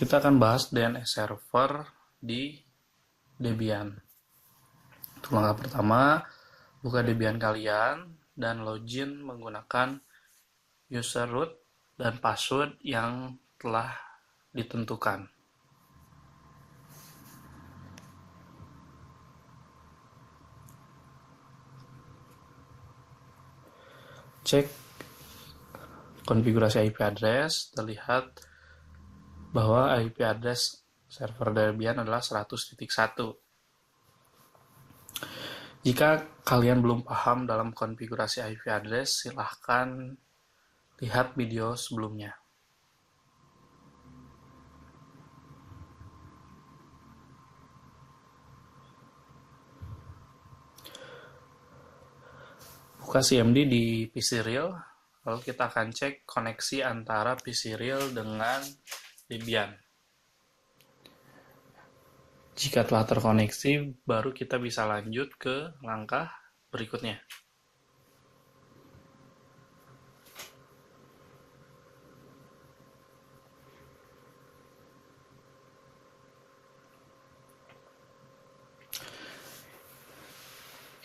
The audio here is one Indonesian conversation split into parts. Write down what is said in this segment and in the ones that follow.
Kita akan bahas DNS server di Debian. Untuk langkah pertama, buka Debian kalian dan login menggunakan user root dan password yang telah ditentukan. Cek konfigurasi IP address, terlihat bahwa IP address server Debian adalah 100.1. Jika kalian belum paham dalam konfigurasi IP address, silahkan lihat video sebelumnya. Buka CMD di PCReal, lalu kita akan cek koneksi antara PCReal dengan Debian. Jika telah terkoneksi, baru kita bisa lanjut ke langkah berikutnya.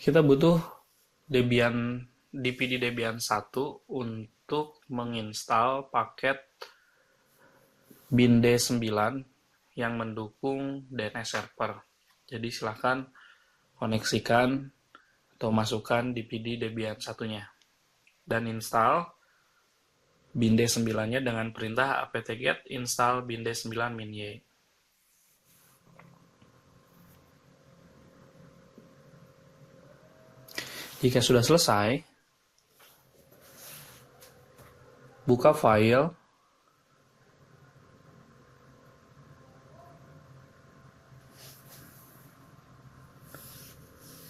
Kita butuh Debian dpd Debian 1 untuk menginstal paket binde9 yang mendukung DNS server. Jadi silahkan koneksikan atau masukkan dpd Debian 1-nya dan install binde9-nya dengan perintah apt-get install binde9 -y. Jika sudah selesai, buka file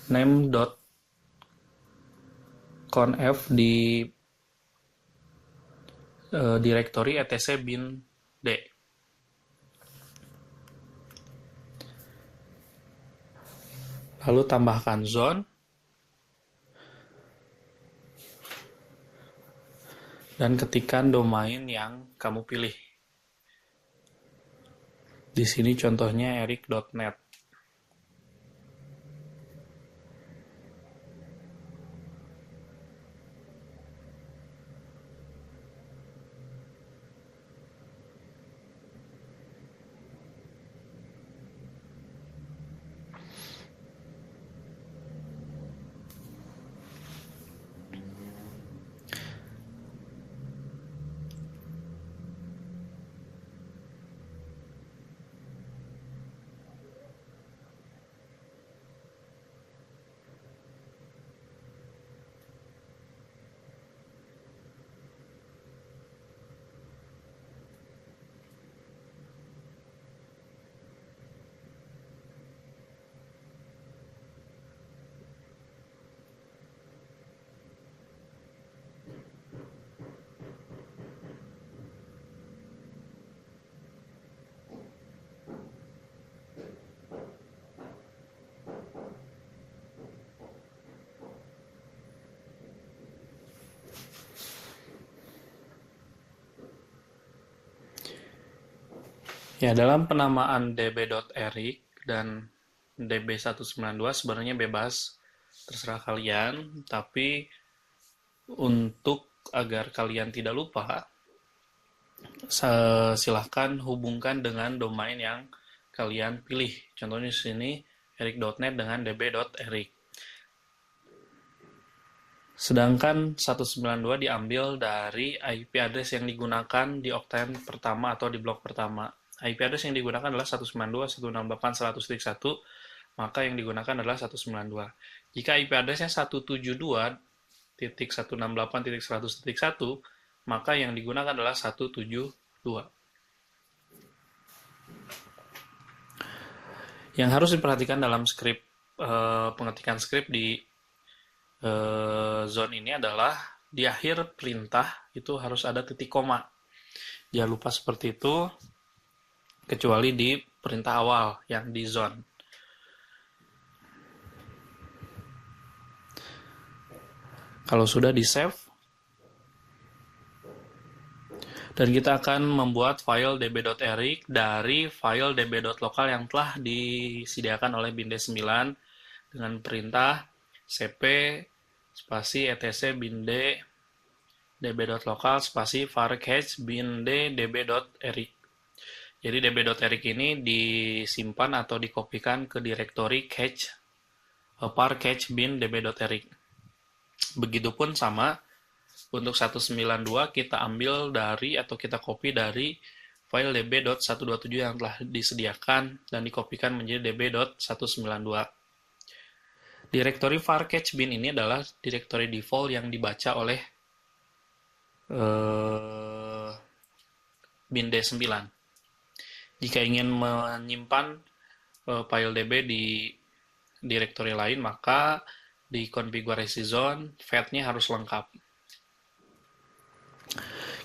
name.conf di direktori etc bin d. Lalu tambahkan zone dan ketikkan domain yang kamu pilih. Di sini contohnya eric.net. Ya, dalam penamaan db.eric dan db192 sebenarnya bebas, terserah kalian, tapi untuk agar kalian tidak lupa, silahkan hubungkan dengan domain yang kalian pilih. Contohnya di sini eric.net dengan db.eric. Sedangkan 192 diambil dari IP address yang digunakan di oktan pertama atau di blok pertama. IP address yang digunakan adalah 192.168.100.1, maka yang digunakan adalah 192. Jika IP address-nya 172.168.100.1, maka yang digunakan adalah 172. Yang harus diperhatikan dalam skrip pengetikan skrip di zone ini adalah di akhir perintah itu harus ada titik koma. Jangan lupa seperti itu, kecuali di perintah awal yang di zone. Kalau sudah di save, Dan kita akan membuat file db.eric dari file db.local yang telah disediakan oleh bin D9 dengan perintah cp spasi etc bin d db.local spasi var cache bin d db.eric. Jadi db.eric ini disimpan atau dikopikan ke direktori cache var cache bin db.eric. Begitupun sama untuk 192 kita ambil dari atau kita copy dari file db.127 yang telah disediakan dan dikopikan menjadi db.192. Direktori var cache bin ini adalah direktori default yang dibaca oleh bin D9. Jika ingin menyimpan file db di direktori lain, maka di konfigurasi zone fetch-nya harus lengkap.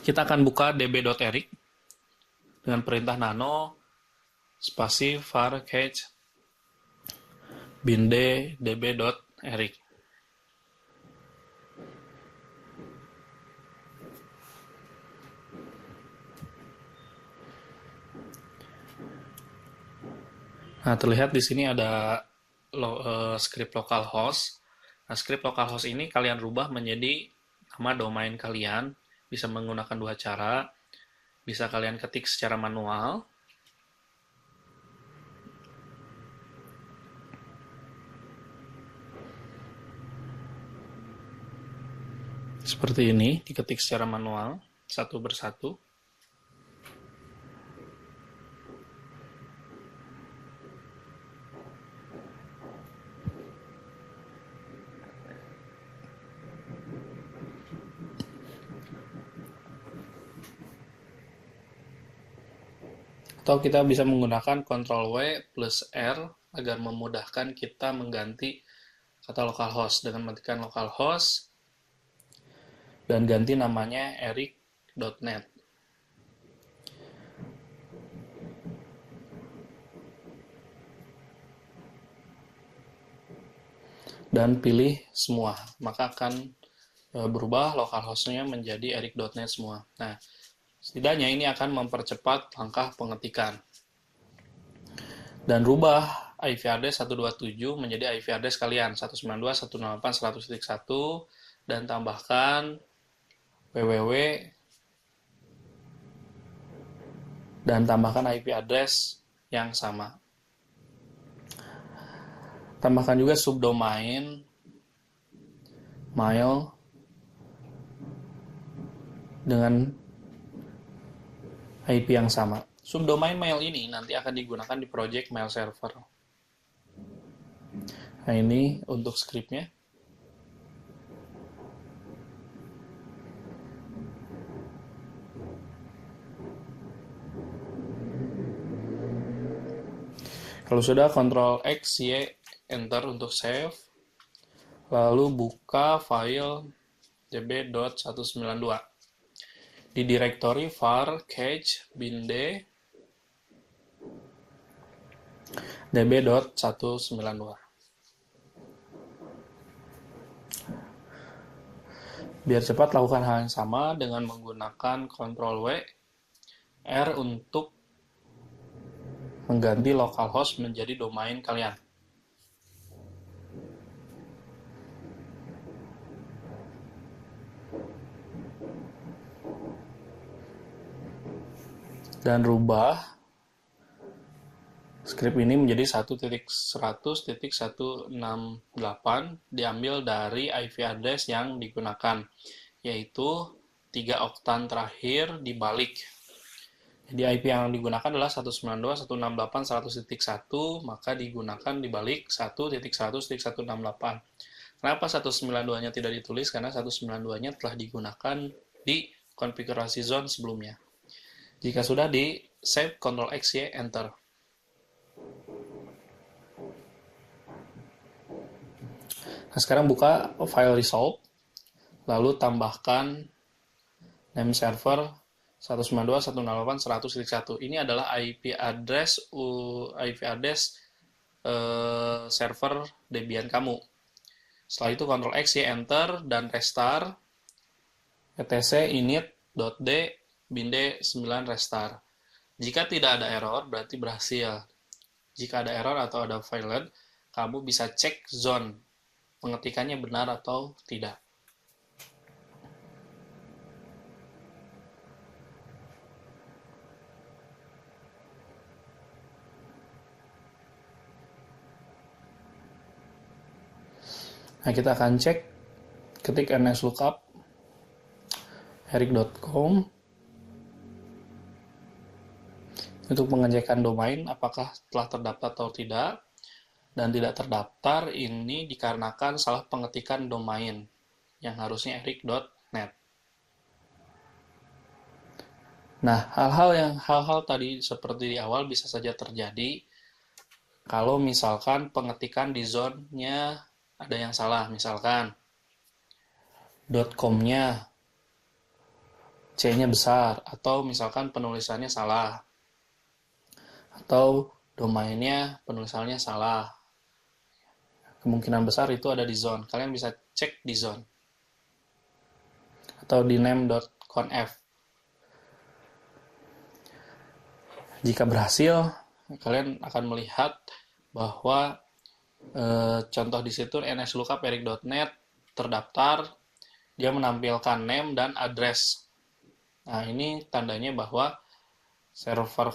Kita akan buka db.eric dengan perintah nano spasi var cache bin d db.eric. Nah, terlihat di sini ada script localhost. Nah, script localhost ini kalian rubah menjadi nama domain kalian. Bisa menggunakan dua cara. Bisa kalian ketik secara manual. Seperti ini, diketik secara manual, satu persatu. Atau kita bisa menggunakan Ctrl W plus R agar memudahkan kita mengganti kata localhost dengan mengetikkan localhost dan ganti namanya eric.net. Dan pilih semua, maka akan berubah localhost-nya menjadi eric.net semua. Nah, setidaknya ini akan mempercepat langkah pengetikan. Dan rubah IP address 127 menjadi IP address kalian 192.168.100.1 dan tambahkan www dan tambahkan IP address yang sama. Tambahkan juga subdomain mail dengan IP yang sama. Subdomain mail ini nanti akan digunakan di project mail server. Nah, ini untuk scriptnya. Kalau sudah, Ctrl X, Y, Enter untuk save. Lalu buka file db.192. Di direktori var cache bin d db.192. Biar cepat, lakukan hal yang sama dengan menggunakan Ctrl W R untuk mengganti localhost menjadi domain kalian. Dan rubah script ini menjadi 1.100.168 diambil dari IP address yang digunakan, yaitu 3 oktan terakhir dibalik. Jadi IP yang digunakan adalah 192.168.100.1, maka digunakan dibalik 1.100.168. Kenapa 192-nya tidak ditulis? Karena 192-nya telah digunakan di konfigurasi zone sebelumnya. Jika sudah, di save, Ctrl X, Y, Enter. Nah, sekarang buka file resolve, lalu tambahkan name server 192.168.100.1. Ini adalah IP address server Debian kamu. Setelah itu Ctrl X, Y, Enter, dan restart etc init.d binde 9 restart. Jika tidak ada error, berarti berhasil. Jika ada error atau ada failed, kamu bisa cek zone pengetikannya benar atau tidak. Nah, kita akan cek, ketik nslookup eric.com untuk pengecekan domain apakah telah terdaftar atau tidak. Dan tidak terdaftar ini dikarenakan salah pengetikan domain yang harusnya eric.net. Nah, hal-hal tadi seperti di awal bisa saja terjadi kalau misalkan pengetikan di zone-nya ada yang salah, misalkan .com-nya C-nya besar, atau misalkan penulisannya salah, atau domainnya penulisannya salah. Kemungkinan besar itu ada di zone. Kalian bisa cek di zone atau di name.conf. Jika berhasil, kalian akan melihat bahwa contoh di situ nslookup eric.net terdaftar, dia menampilkan name dan address. Nah, ini tandanya bahwa server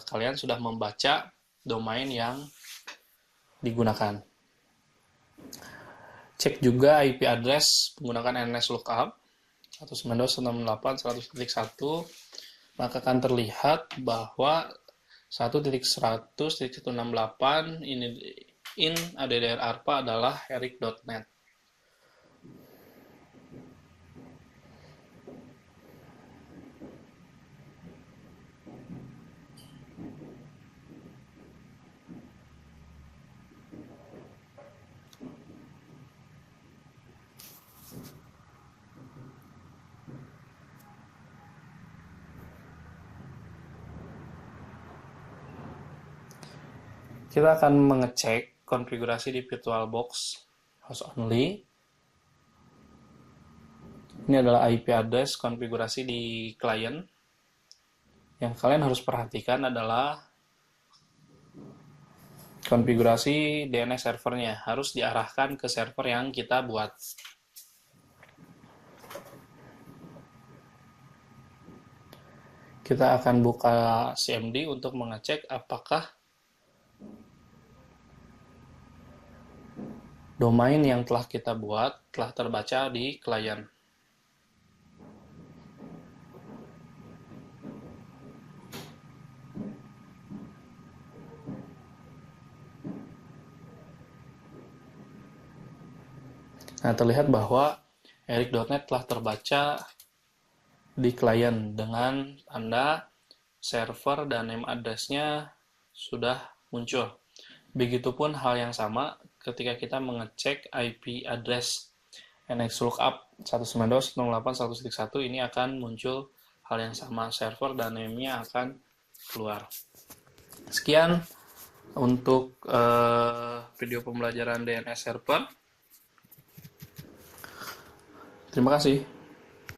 kalian sudah membaca domain yang digunakan. Cek juga IP address menggunakan nslookup 192.168.100.1, maka akan terlihat bahwa 1.100.168 in addr arpa adalah eric.net. Kita akan mengecek konfigurasi di VirtualBox host only. Ini adalah IP address konfigurasi di klien. Yang kalian harus perhatikan adalah konfigurasi DNS servernya harus diarahkan ke server yang kita buat. Kita akan buka CMD untuk mengecek apakah domain yang telah kita buat telah terbaca di klien. Nah, terlihat bahwa eric.net telah terbaca di klien dengan tanda server dan name address-nya sudah muncul. Begitupun hal yang sama ketika kita mengecek IP address nslookup 192.168.100.1, ini akan muncul hal yang sama, server dan name-nya akan keluar. Sekian untuk video pembelajaran DNS server. Terima kasih.